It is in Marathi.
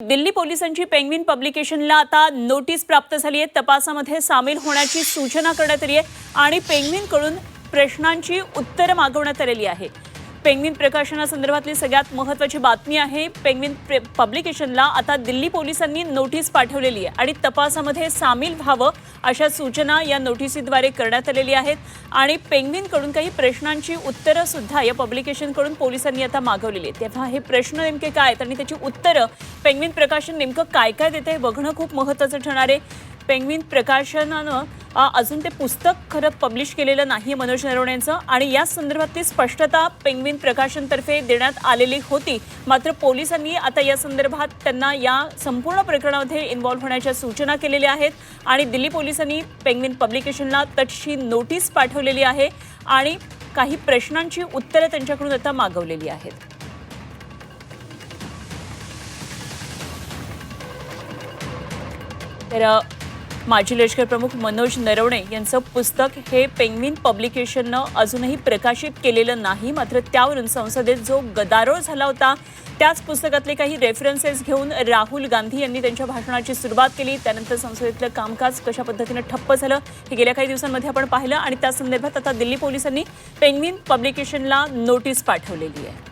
दिल्ली पोलिसांची पेंग्विन पब्लिकेशनला आता नोटीस प्राप्त झाली आहे। तपासामध्ये सामील होण्याची सूचना करण्यात आली आहे आणि पेंग्विनकडून प्रश्नांची उत्तरे मागवण्यात आलेली आहे। पेंग्विन प्रकाशनासंदर्भातली सगळ्यात महत्त्वाची बातमी आहे। पेंग्विन पब्लिकेशनला आता दिल्ली पोलिसांनी नोटीस पाठवलेली आहे आणि तपासामध्ये सामील व्हावं अशा सूचना या नोटीसीद्वारे करण्यात आलेल्या आहेत आणि पेंग्विनकडून काही प्रश्नांची उत्तरं सुद्धा या पब्लिकेशनकडून पोलिसांनी आता मागवलेली आहेत। तेव्हा हे प्रश्न नेमके काय आहेत आणि त्याची उत्तरं पेंग्विन प्रकाशन नेमकं काय काय देते हे बघणं खूप महत्त्वाचं ठरणार आहे। पेंग्विन प्रकाशनानं अजून ते पुस्तक खरं पब्लिश केलेलं नाही मनोज नरवणेंचं आणि या संदर्भातली स्पष्टता पेंग्विन प्रकाशनतर्फे देण्यात आलेली होती। मात्र पोलिसांनी आता या संदर्भात त्यांना या संपूर्ण प्रकरणामध्ये इन्व्हॉल्व होण्याच्या सूचना केलेल्या आहेत आणि दिल्ली पोलिसांनी पेंग्विन पब्लिकेशनला तशी नोटीस पाठवलेली आहे आणि काही प्रश्नांची उत्तरे त्यांच्याकडून आता मागवलेली आहेत। तर माजी लष्कर प्रमुख मनोज नरवणे यांचं पुस्तक हे पेंग्विन पब्लिकेशननं अजूनही प्रकाशित केलेलं नाही। मात्र त्यावरून संसदेत जो गदारोळ झाला होता त्याच पुस्तकातले काही रेफरन्सेस घेऊन राहुल गांधी यांनी त्यांच्या भाषणाची सुरुवात केली। त्यानंतर संसदेतलं कामकाज कशा पद्धतीने ठप्प झालं हे गेल्या काही दिवसांमध्ये आपण पाहिलं आणि त्या संदर्भात आता दिल्ली पोलिसांनी पेंग्विन पब्लिकेशनला नोटीस पाठवलेली आहे।